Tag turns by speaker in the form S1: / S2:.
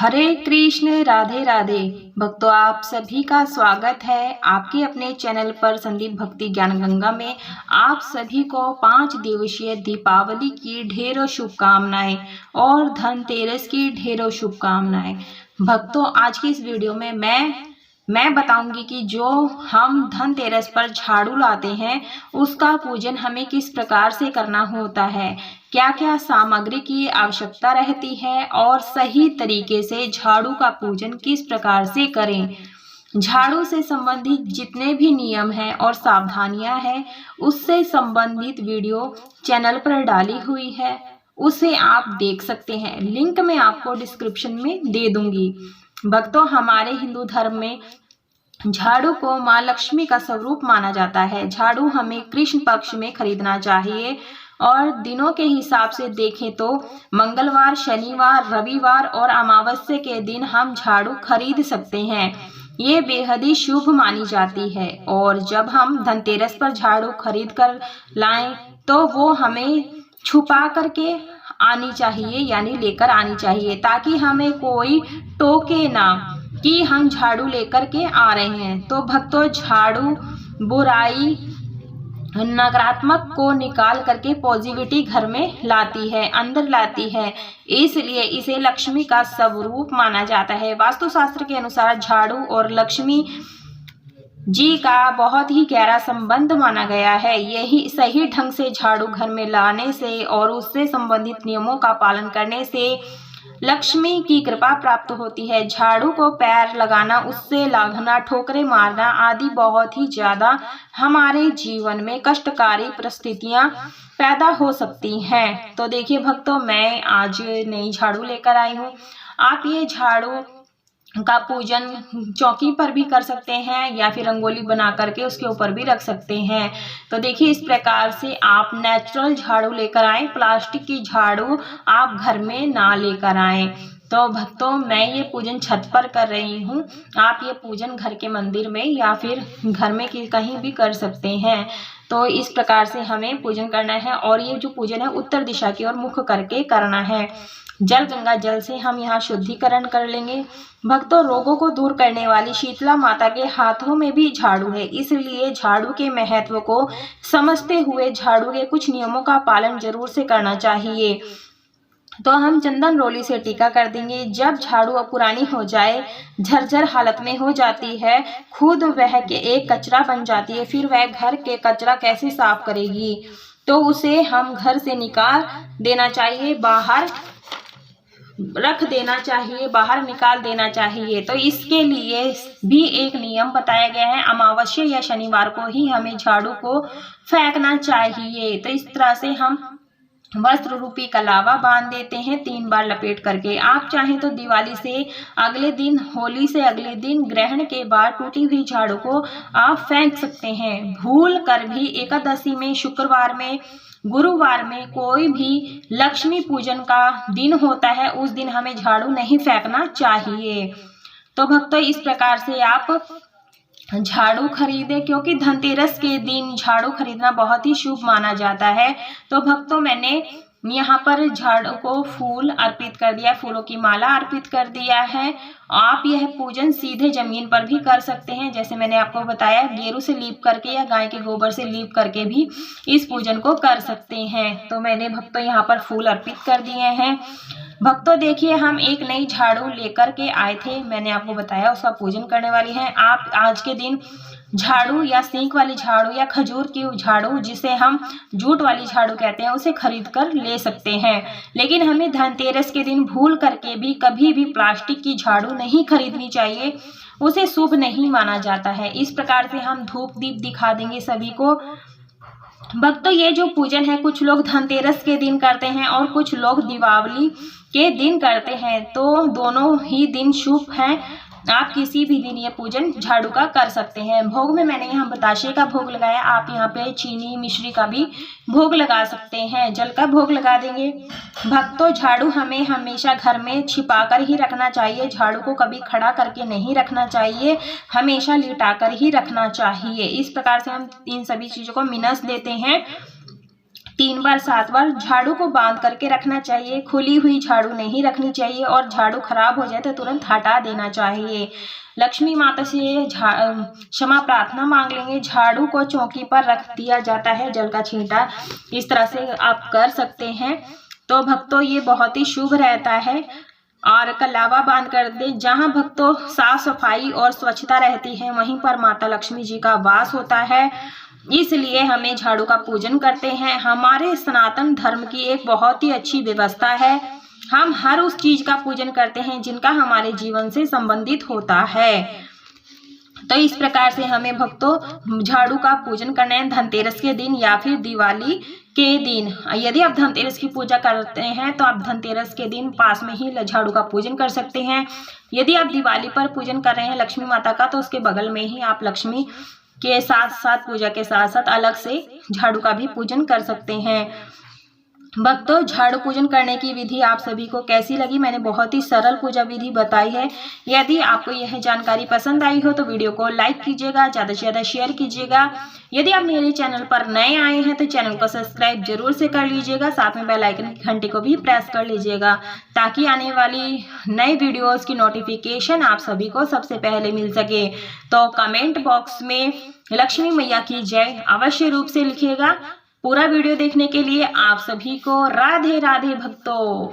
S1: हरे कृष्ण राधे राधे। भक्तों, आप सभी का स्वागत है आपके अपने चैनल पर संदीप भक्ति ज्ञान गंगा में। आप सभी को 5 दिवसीय दीपावली की ढेरों शुभकामनाएं और धनतेरस की ढेरों शुभकामनाएं। भक्तों, आज की इस वीडियो में मैं बताऊंगी कि जो हम धनतेरस पर झाड़ू लाते हैं उसका पूजन हमें किस प्रकार से करना होता है, क्या क्या सामग्री की आवश्यकता रहती है और सही तरीके से झाड़ू का पूजन किस प्रकार से करें। झाड़ू से संबंधित जितने भी नियम हैं और सावधानियां हैं उससे संबंधित वीडियो चैनल पर डाली हुई है, उसे आप देख सकते हैं। लिंक मैं आपको डिस्क्रिप्शन में दे दूंगी। भक्तों, हमारे हिंदू धर्म में झाड़ू को माँ लक्ष्मी का स्वरूप माना जाता है। झाड़ू हमें कृष्ण पक्ष में खरीदना चाहिए और दिनों के हिसाब से देखें तो मंगलवार, शनिवार, रविवार और अमावस्या के दिन हम झाड़ू खरीद सकते हैं। ये बेहद ही शुभ मानी जाती है और जब हम धनतेरस पर झाड़ू खरीद कर लाएं तो वो हमें छुपा करके आनी चाहिए, यानी लेकर आनी चाहिए, ताकि हमें कोई टोके ना कि हम झाड़ू लेकर के आ रहे हैं। तो भक्तों, झाड़ू बुराई नकारात्मक को निकाल करके पॉजिटिविटी घर में लाती है, अंदर लाती है, इसलिए इसे लक्ष्मी का स्वरूप माना जाता है। वास्तुशास्त्र के अनुसार झाड़ू और लक्ष्मी जी का बहुत ही गहरा संबंध माना गया है। यही सही ढंग से झाड़ू घर में लाने से और उससे संबंधित नियमों का पालन करने से लक्ष्मी की कृपा प्राप्त होती है। झाड़ू को पैर लगाना, उससे लांघना, ठोकरें मारना आदि बहुत ही ज्यादा हमारे जीवन में कष्टकारी परिस्थितियां पैदा हो सकती हैं। तो देखिए भक्तों, मैं आज नई झाड़ू लेकर आई हूँ। आप ये झाड़ू का पूजन चौकी पर भी कर सकते हैं या फिर रंगोली बना करके उसके ऊपर भी रख सकते हैं। तो देखिए, इस प्रकार से आप नेचुरल झाड़ू लेकर आए, प्लास्टिक की झाड़ू आप घर में ना लेकर आए। तो भक्तों, मैं ये पूजन छत पर कर रही हूँ। आप ये पूजन घर के मंदिर में या फिर घर में कहीं भी कर सकते हैं। तो इस प्रकार से हमें पूजन करना है और ये जो पूजन है उत्तर दिशा की ओर मुख करके करना है। जल गंगा जल से हम यहाँ शुद्धिकरण कर लेंगे। भक्तों, रोगों को दूर करने वाली शीतला माता के हाथों में भी झाड़ू है, इसलिए झाड़ू के महत्व को समझते हुए झाड़ू के कुछ नियमों का पालन जरूर से करना चाहिए। तो हम चंदन रोली से टीका कर देंगे। जब झाड़ू पुरानी हो जाए, झरझर हालत में हो जाती है, खुद वह के एक कचरा बन जाती है, फिर वह घर के कचरा कैसे साफ करेगी, तो उसे हम घर से निकाल देना चाहिए, बाहर रख देना चाहिए, बाहर निकाल देना चाहिए। तो इसके लिए भी एक नियम बताया गया है, अमावस्या या शनिवार को ही हमें झाड़ू को फेंकना चाहिए। तो इस तरह से हम वस्त्र रूपी कलावा बांध देते हैं 3 बार लपेट करके। आप चाहें तो दिवाली से अगले दिन, होली से अगले दिन, ग्रहण के बाद टूटी हुई झाड़ू को आप फेंक सकते हैं। भूल कर भी एकादशी में, शुक्रवार में, गुरुवार में, कोई भी लक्ष्मी पूजन का दिन होता है, उस दिन हमें झाड़ू नहीं फेंकना चाहिए। तो भक्तों, इस प्रकार से आप झाड़ू खरीदे, क्योंकि धनतेरस के दिन झाड़ू खरीदना बहुत ही शुभ माना जाता है। तो भक्तों, मैंने यहाँ पर झाड़ू को फूल अर्पित कर दिया, फूलों की माला अर्पित कर दिया है। आप यह पूजन सीधे जमीन पर भी कर सकते हैं, जैसे मैंने आपको बताया, गेरू से लीप करके या गाय के गोबर से लीप करके भी इस पूजन को कर सकते हैं। तो मैंने भक्तों यहाँ पर फूल अर्पित कर दिए हैं। भक्तों देखिए, हम एक नई झाड़ू लेकर के आए थे, मैंने आपको बताया, उसका पूजन करने वाली है। आप आज के दिन झाड़ू या सींक वाली झाड़ू या खजूर की झाड़ू, जिसे हम जूट वाली झाड़ू कहते हैं, उसे खरीद कर ले सकते हैं। लेकिन हमें धनतेरस के दिन भूल करके भी कभी भी प्लास्टिक की झाड़ू नहीं खरीदनी चाहिए, उसे शुभ नहीं माना जाता है। इस प्रकार से हम धूप दीप दिखा देंगे सभी को। भक्तों, ये जो पूजन है कुछ लोग धनतेरस के दिन करते हैं और कुछ लोग दीपावली के दिन करते हैं, तो दोनों ही दिन शुभ हैं। आप किसी भी दिन ये पूजन झाड़ू का कर सकते हैं। भोग में मैंने यहाँ बताशे का भोग लगाया, आप यहाँ पे चीनी मिश्री का भी भोग लगा सकते हैं, जल का भोग लगा देंगे। भक्तों, झाड़ू हमें हमेशा घर में छिपा कर ही रखना चाहिए, झाड़ू को कभी खड़ा करके नहीं रखना चाहिए, हमेशा लिटा कर ही रखना चाहिए। इस प्रकार से हम इन सभी चीज़ों को मिनस देते हैं। 3 बार 7 बार झाड़ू को बांध करके रखना चाहिए। खुली हुई झाड़ू नहीं रखनी चाहिए और झाड़ू खराब हो जाए तो तुरंत हटा देना चाहिए। लक्ष्मी माता से क्षमा प्रार्थना मांग लेंगे। झाड़ू को चौकी पर रख दिया जाता है, जल का छींटा इस तरह से आप कर सकते हैं। तो भक्तों ये बहुत ही शुभ रहता है। और कलावा बांध कर दे। जहाँ भक्तों साफ सफाई और स्वच्छता रहती है वहीं पर माता लक्ष्मी जी का वास होता है, इसलिए हमें झाड़ू का पूजन करते हैं। हमारे सनातन धर्म की एक बहुत ही अच्छी व्यवस्था है। हम हर उस चीज का पूजन करते हैं जिनका हमारे जीवन से संबंधित होता है। तो इस प्रकार से हमें भक्तों झाड़ू का पूजन करना है धनतेरस के दिन या फिर दिवाली के दिन। यदि आप धनतेरस की पूजा करते हैं तो आप धनतेरस के दिन पास में ही झाड़ू का पूजन कर सकते हैं। यदि आप दिवाली पर पूजन कर रहे हैं लक्ष्मी माता का तो उसके बगल में ही आप लक्ष्मी के साथ साथ पूजा के साथ साथ अलग से झाड़ू का भी पूजन कर सकते हैं। भक्तों झाड़ू पूजन करने की विधि आप सभी को कैसी लगी? मैंने बहुत ही सरल पूजा विधि बताई है। यदि आपको यह जानकारी पसंद आई हो तो वीडियो को लाइक कीजिएगा, ज़्यादा से ज़्यादा शेयर कीजिएगा। यदि आप मेरे चैनल पर नए आए हैं तो चैनल को सब्सक्राइब जरूर से कर लीजिएगा, साथ में बेल आइकन की घंटी को भी प्रेस कर लीजिएगा ताकि आने वाली नए वीडियोज़ की नोटिफिकेशन आप सभी को सबसे पहले मिल सके। तो कमेंट बॉक्स में लक्ष्मी मैया की जय अवश्य रूप से लिखिएगा। पूरा वीडियो देखने के लिए आप सभी को राधे राधे भक्तों।